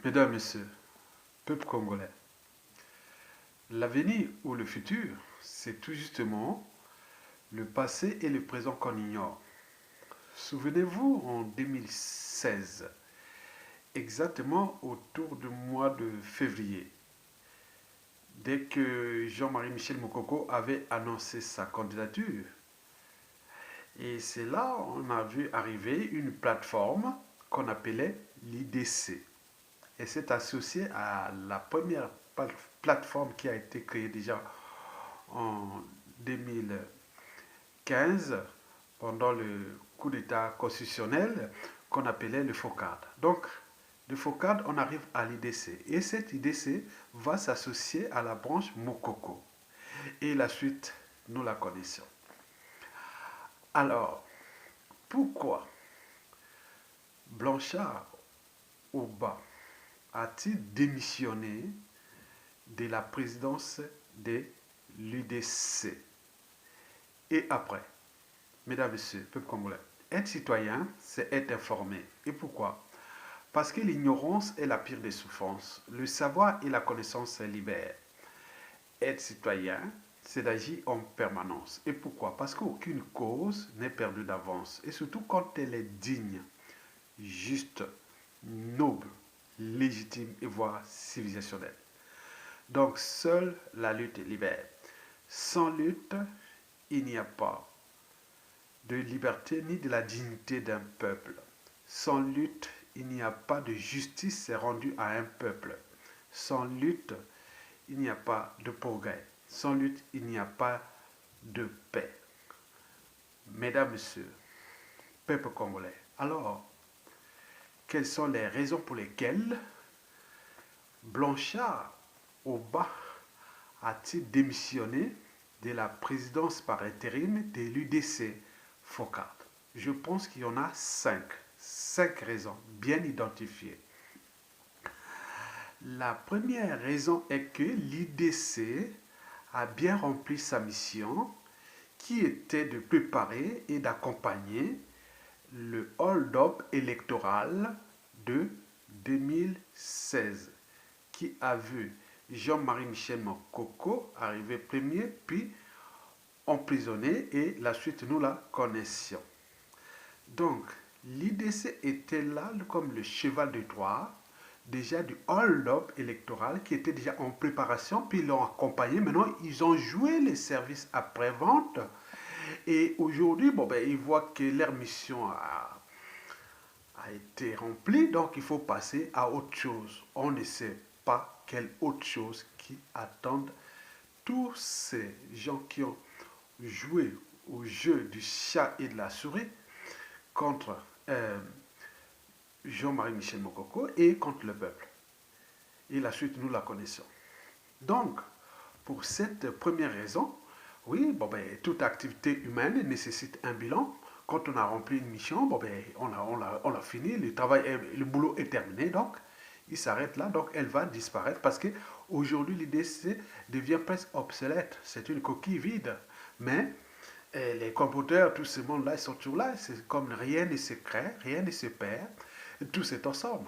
Mesdames, Messieurs, peuple congolais, l'avenir ou le futur, c'est tout justement le passé et le présent qu'on ignore. Souvenez-vous, en 2016, exactement autour du mois de février, dès que Jean-Marie Michel Mokoko avait annoncé sa candidature, et c'est là on a vu arriver une plateforme qu'on appelait l'IDC. Et c'est associé à la première plateforme qui a été créée déjà en 2015 pendant le coup d'État constitutionnel qu'on appelait le FOCAD. Donc, de FOCAD, on arrive à l'IDC. Et cette IDC va s'associer à la branche Mokoko. Et la suite, nous la connaissons. Alors, pourquoi Blanchard Oba a-t-il démissionné de la présidence de l'UDC? Et après, mesdames et messieurs, peuple congolais, être citoyen, c'est être informé. Et pourquoi? Parce que l'ignorance est la pire des souffrances. Le savoir et la connaissance libèrent. Être citoyen, c'est d'agir en permanence. Et pourquoi? Parce qu'aucune cause n'est perdue d'avance. Et surtout quand elle est digne, juste, noble, légitime et voire civilisationnelle. Donc seule la lutte libère. Sans lutte, il n'y a pas de liberté ni de la dignité d'un peuple. Sans lutte, il n'y a pas de justice rendue à un peuple. Sans lutte, il n'y a pas de progrès. Sans lutte, il n'y a pas de paix. Mesdames, Messieurs, peuple congolais, alors, quelles sont les raisons pour lesquelles Blanchard Oba a-t-il démissionné de la présidence par intérim de l'UDC FOCAD? Je pense qu'il y en a cinq raisons bien identifiées. La première raison est que l'IDC a bien rempli sa mission qui était de préparer et d'accompagner le hold-up électoral de 2016 qui a vu Jean-Marie Michel Mokoko arriver premier, puis emprisonné, et la suite nous la connaissions. Donc, l'IDC était là comme le cheval de Troie, déjà du hold-up électoral qui était déjà en préparation, puis ils l'ont accompagné. Maintenant, ils ont joué les services après-vente. Et aujourd'hui, ils voient que leur mission a été remplie, donc il faut passer à autre chose. On ne sait pas quelle autre chose qui attendent tous ces gens qui ont joué au jeu du chat et de la souris contre Jean-Marie Michel Mokoko et contre le peuple. Et la suite, nous la connaissons. Donc, pour cette première raison, oui, toute activité humaine nécessite un bilan. Quand on a rempli une mission, on a fini, le boulot est terminé, donc il s'arrête là, donc elle va disparaître parce qu'aujourd'hui l'idée devient presque obsolète, c'est une coquille vide. Mais les computers, tout ce monde-là, ils sont toujours là, c'est comme rien ne se crée, rien ne se perd, tout se transforme.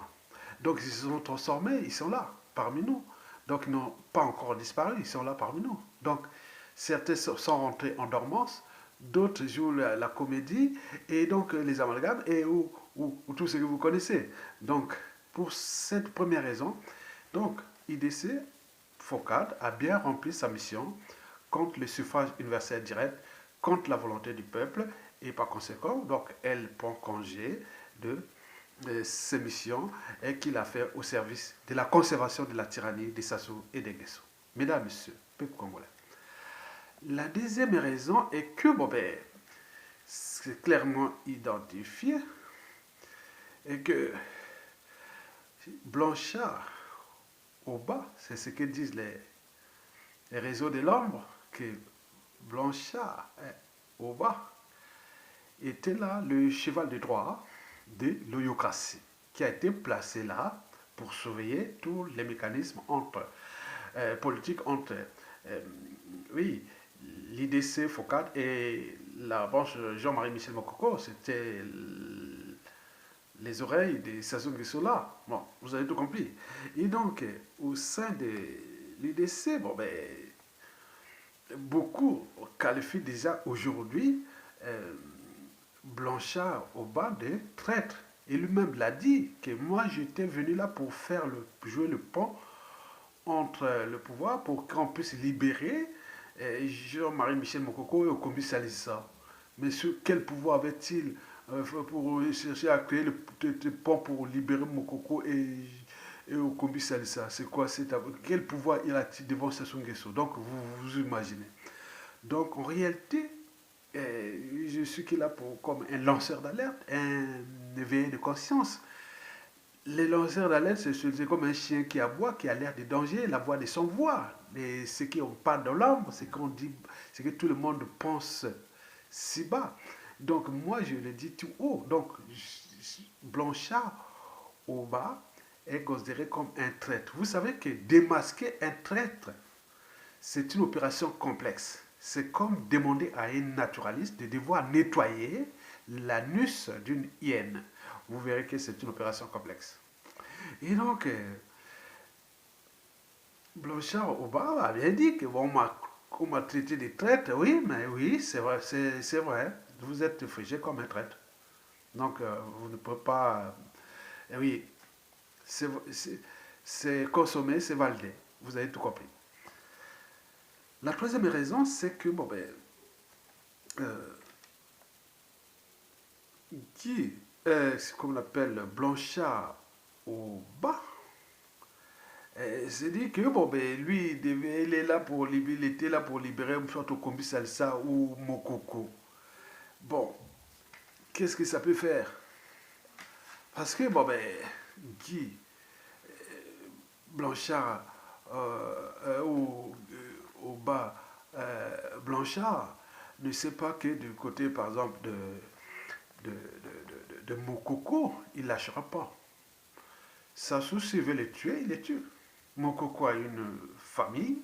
Donc ils se sont transformés, ils sont là, parmi nous. Donc ils n'ont pas encore disparu, ils sont là parmi nous. Donc certains sont rentrés en dormance, d'autres jouent la comédie, et donc les amalgames, et ou tout ce que vous connaissez. Donc pour cette première raison, donc IDC FOCAD a bien rempli sa mission contre le suffrage universel direct, contre la volonté du peuple, et par conséquent, donc elle prend congé de ses missions et qu'il a fait au service de la conservation de la tyrannie des Sassou et des Guesso. Mesdames, Messieurs, peuple congolais. La deuxième raison est que, c'est clairement identifié, et que Blanchard, au bas, c'est ce que disent les réseaux de l'ombre, que Blanchard, au bas, était là le cheval de Troie de l'oyocratie, qui a été placé là pour surveiller tous les mécanismes politiques entre oui, l'IDC, FOCAD et la branche Jean-Marie Michel Mokoko. C'était les oreilles des Sassou Nguesso là. Bon, vous avez tout compris. Et donc, au sein de l'UDC, bon, ben, beaucoup qualifient déjà aujourd'hui euh, Blanchard Oba de traître. Et lui-même l'a dit que moi j'étais venu là pour jouer le pont entre le pouvoir pour qu'on puisse libérer Jean-Marie Michel Mokoko et Okombi Salissa. Mais sur quel pouvoir avait-il pour chercher à créer le pont pour libérer Mokoko et Okombi Salissa? C'est quoi? Quel pouvoir il a-t-il devant Sassou Nguesso? Donc vous imaginez. Donc en réalité, je suis là comme un lanceur d'alerte, un éveillé de conscience. Les lanceurs d'alerte, c'est comme un chien qui aboie, qui a l'air de danger, la voix de son voix. Et ce qu'on parle dans l'ombre, c'est qu'on dit, c'est que tout le monde pense si bas. Donc moi, je le dis tout haut. Donc Blanchard au bas est considéré comme un traître. Vous savez que démasquer un traître, c'est une opération complexe. C'est comme demander à un naturaliste de devoir nettoyer l'anus d'une hyène. Vous verrez que c'est une opération complexe. Et donc, Blanchard Oba a bien dit qu'on m'a traité de traître. Oui, mais oui, c'est vrai, c'est vrai. Vous êtes figé comme un traître. Donc, vous ne pouvez pas. Oui, c'est consommé, c'est validé. Vous avez tout compris. La troisième raison, c'est que, bon, ben, euh, qui, comme on l'appelle, Blanchard au bas, c'est dit que bon, ben, lui, il était là pour libérer soit Okombi Salsa ou Mokoko. Bon, qu'est-ce que ça peut faire? Parce que, bon, ben, Guy, Blanchard, au bas, Blanchard ne sait pas que du côté, par exemple, de Mokoko, il ne lâchera pas. Sassou, s'il veut les tuer, il les tue. Mokoko a une famille,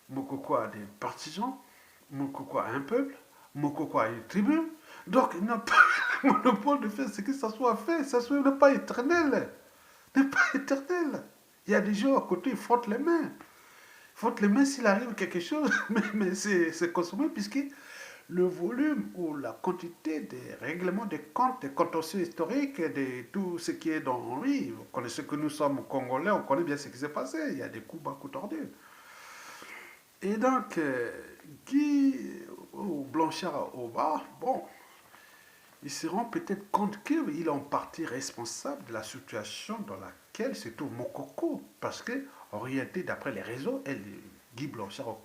Mokoko a des partisans, Mokoko a un peuple, Mokoko a une tribu. Donc, il n'a pas le monopole de faire ce que ça soit fait. Ça soit n'est pas éternel. N'est pas éternel. Il y a des gens à côté, ils frottent les mains. Ils frottent les mains s'il arrive quelque chose, mais c'est consommé puisque le volume ou la quantité des règlements des comptes, des contentieux historiques, de tout ce qui est dans lui. Vous connaissez que nous sommes Congolais, on connaît bien ce qui s'est passé. Il y a des coups bas, coups tordus. Et donc, Guy ou Blanchard au bas, bon, ils se rendent peut-être compte qu'il est en partie responsable de la situation dans laquelle se trouve Mokoko. Parce que, en réalité, d'après les réseaux, Guy Blanchard,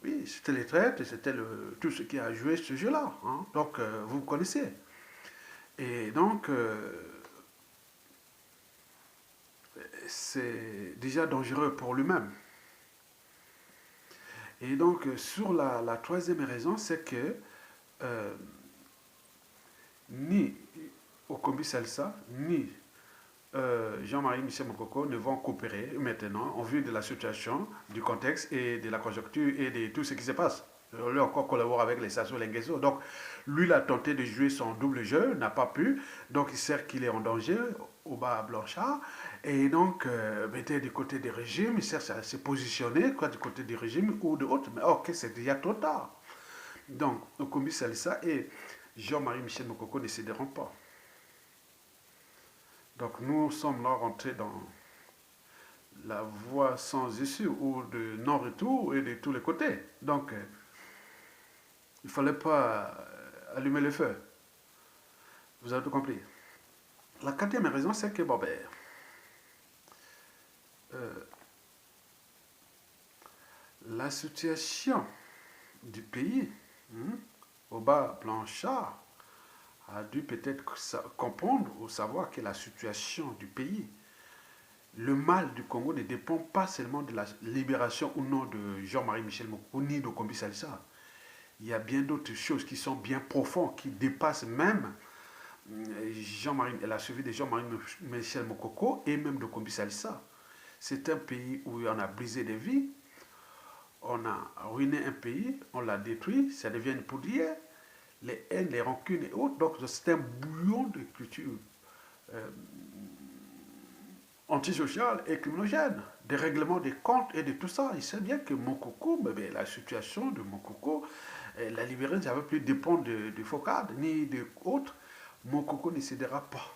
oui, c'était les traites, c'était tout ce qui a joué ce jeu-là. Hein. Donc, vous connaissez. Et donc, c'est déjà dangereux pour lui-même. Et donc, sur la troisième raison, c'est que euh, ni Okombi Salsa, ni Jean-Marie Michel Mokoko ne vont coopérer maintenant en vue de la situation, du contexte et de la conjoncture et de tout ce qui se passe. Lui encore collabore avec les Sassou Nguesso. Donc, lui, il a tenté de jouer son double jeu, n'a pas pu. Donc, il sait qu'il est en danger au bas à Blanchard. Et donc, était du côté des régimes, il cherche à se positionner, quoi, du côté des régimes ou de autres. Mais ok, c'est déjà trop tard. Donc, Okombi Salissa et Jean-Marie Michel Mokoko ne céderont pas. Donc, nous sommes là rentrés dans la voie sans issue ou de non-retour et de tous les côtés. Donc, il ne fallait pas allumer le feu. Vous avez tout compris. La quatrième raison, c'est que, bon, ben, la situation du pays, au bas Blanchard, a dû peut-être comprendre ou savoir que la situation du pays, le mal du Congo ne dépend pas seulement de la libération ou non de Jean-Marie Michel Mokoko ni de Kombi Salissa. Il y a bien d'autres choses qui sont bien profondes, qui dépassent même la survie de Jean-Marie Michel Mokoko et même de Kombi Salissa. C'est un pays où on a brisé des vies, on a ruiné un pays, on l'a détruit, ça devient une poudrière. les haines, les rancunes et autres. Donc c'est un bouillon de culture euh, antisociale et criminogène, des règlements des comptes et de tout ça. Il sait bien que Mokoko, la situation de Mokoko, la libérer, ça ne veut plus dépendre de Focade ni d'autres. Mokoko ne cédera pas.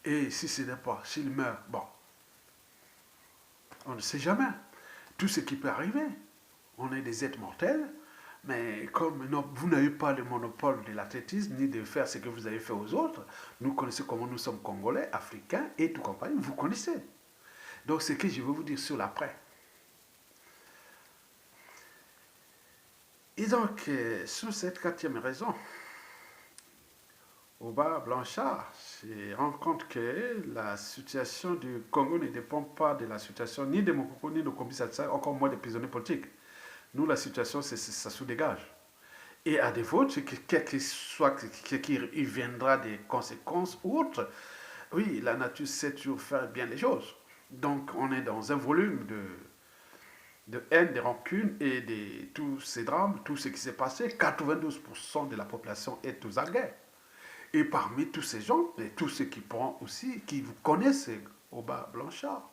Et si ce n'est pas, s'il meurt, bon, on ne sait jamais. Tout ce qui peut arriver. On est des êtres mortels, mais comme vous n'avez pas le monopole de l'athlétisme, ni de faire ce que vous avez fait aux autres, nous connaissons comment nous sommes Congolais, Africains et tout compagnie, vous connaissez. Donc ce que je veux vous dire sur l'après. Et donc, sur cette quatrième raison, Oba Blanchard se rend compte que la situation du Congo ne dépend pas de la situation ni de Mokoko ni de Kombisa, encore moins des prisonniers politiques. Nous, la situation, ça se dégage. Et à défaut, quel que soit qu'il viendra des conséquences ou autres, oui, la nature sait toujours faire bien les choses. Donc, on est dans un volume de haine, de rancune et de tous ces drames, tout ce qui s'est passé. 92% de la population est aux aguets. Et parmi tous ces gens, et tous ceux qui pourront aussi, qui vous connaissent, Oba Blanchard.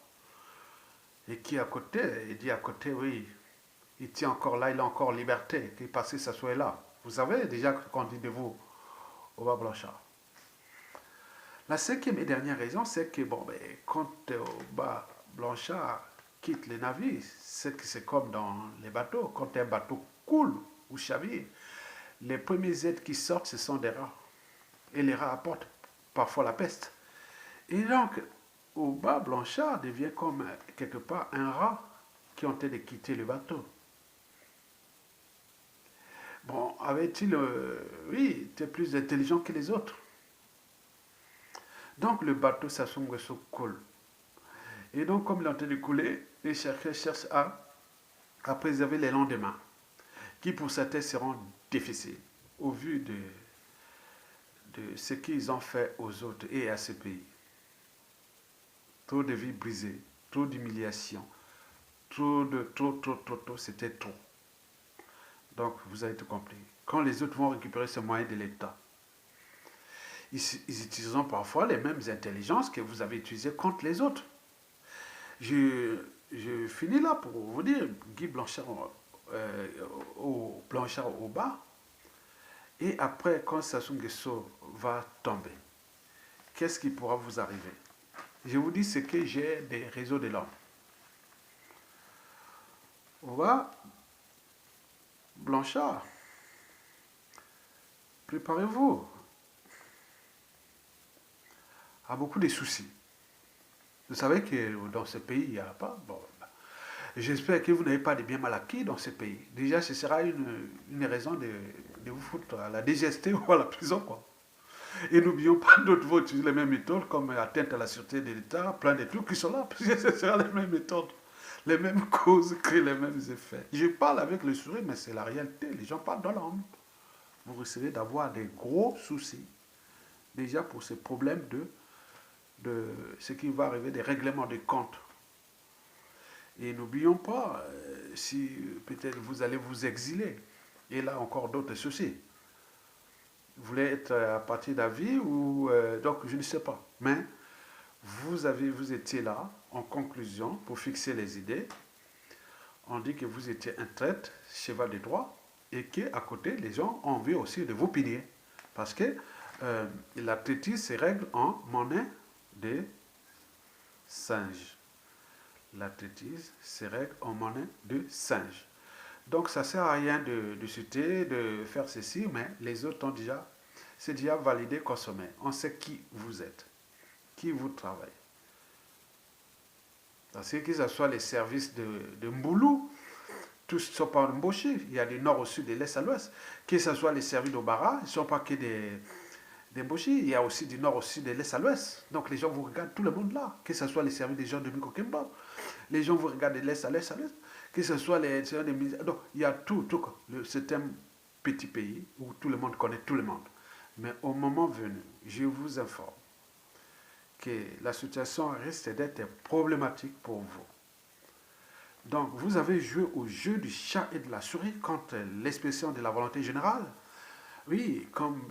Et qui à côté, il dit à côté, oui, il tient encore là, il a encore liberté, qu'il passe que ça soit là. Vous savez déjà qu'on dit de vous, Oba Blanchard. La cinquième et dernière raison, c'est que quand Oba Blanchard quitte les navires, c'est comme dans les bateaux. Quand un bateau coule ou chavire, les premiers êtres qui sortent, ce sont des rats. Et les rats apportent parfois la peste. Et donc, Oba Blanchard devient comme quelque part un rat qui ont été de quitter le bateau. Bon, avait-il, oui, était plus intelligent que les autres. Donc le bateau Sassou Nguesso coule. Et donc, comme il est en train de couler, les chercheurs cherchent à préserver les lendemains, qui pour certains seront difficiles, au vu de ce qu'ils ont fait aux autres et à ce pays. Trop de vies brisées, trop d'humiliation, trop, c'était trop. Donc, vous avez tout compris. Quand les autres vont récupérer ce moyen de l'État, ils utiliseront parfois les mêmes intelligences que vous avez utilisées contre les autres. Je finis là pour vous dire, Guy Blanchard, Blanchard au bas, et après, quand Sassou Nguesso va tomber, qu'est-ce qui pourra vous arriver? Je vous dis ce que j'ai des réseaux de l'homme. On va, Blanchard, préparez-vous à beaucoup de soucis. Vous savez que dans ce pays, il n'y a pas... Bon, j'espère que vous n'avez pas de bien mal acquis dans ce pays. Déjà, ce sera une raison de vous foutre à la DGST ou à la prison, quoi. Et n'oublions pas, d'autres vont utiliser les mêmes méthodes, comme atteinte à la sûreté de l'État, plein de trucs qui sont là, parce que ce sera les mêmes méthodes. Les mêmes causes créent les mêmes effets. Je parle avec le sourire, mais c'est la réalité. Les gens parlent dans l'âme. Vous risquez d'avoir des gros soucis. Déjà pour ces problèmes de ce qui va arriver, des règlements de comptes. Et n'oublions pas, si peut-être vous allez vous exiler. Et là encore d'autres soucis. Vous voulez être à partir d'avis ou... donc je ne sais pas. Mais vous étiez là, en conclusion, pour fixer les idées. On dit que vous étiez un traître, cheval de droit, et qu'à côté, les gens ont envie aussi de vous piller. Parce que la traîtrise se règle en monnaie de singe. La traîtrise se règle en monnaie de singe. Donc ça ne sert à rien de citer, de faire ceci, mais les autres ont déjà, c'est déjà validé, consommé. On sait qui vous êtes, qui vous travaille. Parce que ce soit les services de Mboulou, tous ne sont pas embauchés. Il y a du nord au sud, de l'est à l'ouest. Que ce soit les services d'Obara, ils ne sont pas que des embauchés. Il y a aussi du nord au sud, de l'est à l'ouest. Donc les gens vous regardent, tout le monde là. Que ce soit les services des gens de Miko Kemba. Les gens vous regardent de l'est à l'est à l'est. Que ce soit les services des ministères. Donc il y a tout. C'est un petit pays où tout le monde connaît tout le monde. Mais au moment venu, je vous informe que la situation risque d'être problématique pour vous. Donc, vous avez joué au jeu du chat et de la souris contre l'expression de la volonté générale. Oui, comme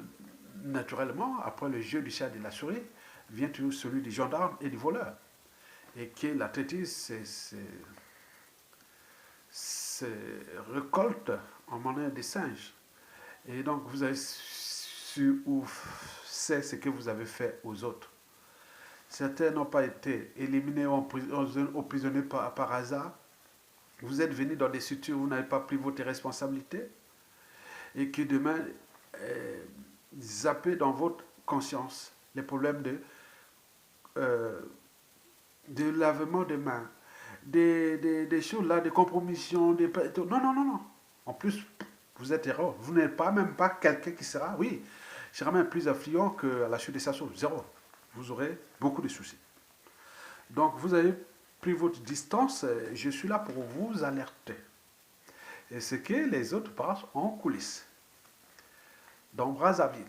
naturellement, après le jeu du chat et de la souris, vient toujours celui du gendarme et du voleur. Et que l'athlétisme, c'est récolte en monnaie des singes. Et donc, vous avez su ou c'est ce que vous avez fait aux autres. Certains n'ont pas été éliminés ou emprisonnés par hasard. Vous êtes venus dans des structures où vous n'avez pas pris votre responsabilité et qui demain zappez dans votre conscience les problèmes euh, de lavement de mains, des choses là, de compromission, non, non, non, non. En plus, vous êtes erreur. Vous n'êtes pas même pas quelqu'un qui sera, oui, sera même plus affluent qu'à la chute des stations. Zéro. Vous aurez beaucoup de soucis. Donc, vous avez pris votre distance. Je suis là pour vous alerter. Et ce que les autres passent en coulisses. Dans Brazzaville,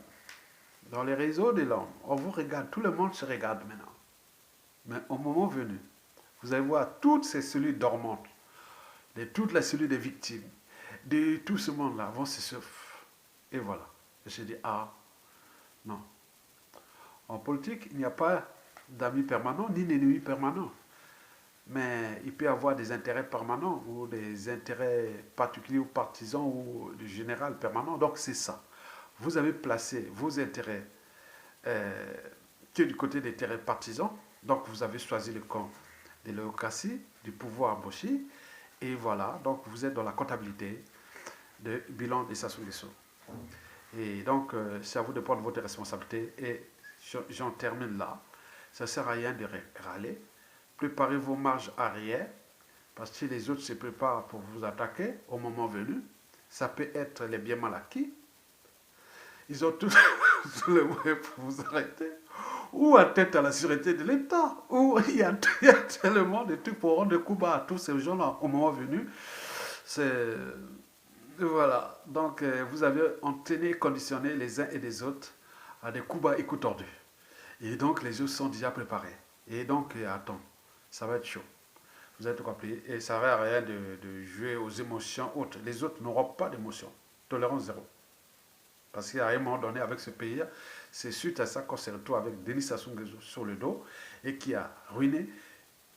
dans les réseaux de l'homme, on vous regarde, tout le monde se regarde maintenant. Mais au moment venu, vous allez voir toutes ces cellules dormantes, de toutes les cellules des victimes, de tout ce monde-là vont se surfer. Et voilà. Et je dis, ah, non. En politique, il n'y a pas d'amis permanents ni d'ennemis permanents. Mais il peut y avoir des intérêts permanents ou des intérêts particuliers ou partisans ou du général permanent. Donc c'est ça. Vous avez placé vos intérêts que du côté des intérêts partisans. Donc vous avez choisi le camp de l'eurocratie, du pouvoir Boshi. Et voilà, donc vous êtes dans la comptabilité de bilan des Sassou Nguesso. Et donc c'est à vous de prendre votre responsabilité. Et j'en termine là. Ça ne sert à rien de râler. Préparez vos marges arrière, parce que si les autres se préparent pour vous attaquer au moment venu, ça peut être les biens mal acquis. Ils ont tous le moyen pour vous arrêter. Ou à tête à la sûreté de l'État. Ou il y a tellement de trucs pour rendre coups bas à tous ces gens-là au moment venu. C'est. Voilà. Donc, vous avez entraîné, conditionné les uns et les autres à des coups bas et coups tordus. Et donc, les autres sont déjà préparés. Et donc, attends, ça va être chaud. Vous êtes compris. Et ça ne sert à rien de jouer aux émotions autres. Les autres n'auront pas d'émotions. Tolérance zéro. Parce qu'à un moment donné, avec ce pays, c'est suite à ça qu'on se retrouve avec Denis Sassou Nguesso sur le dos et qui a ruiné,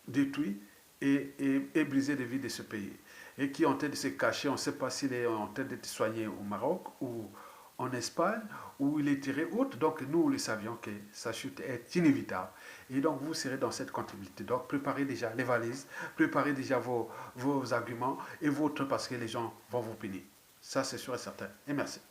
détruit et brisé les vies de ce pays. Et qui est en train de se cacher, on ne sait pas s'il est en train d'être soigné au Maroc ou en Espagne, où il est tiré haute. Donc nous, le savions que sa chute est inévitable. Et donc vous serez dans cette comptabilité. Donc préparez déjà les valises, préparez déjà vos arguments et votre parce que les gens vont vous punir. Ça, c'est sûr et certain. Et merci.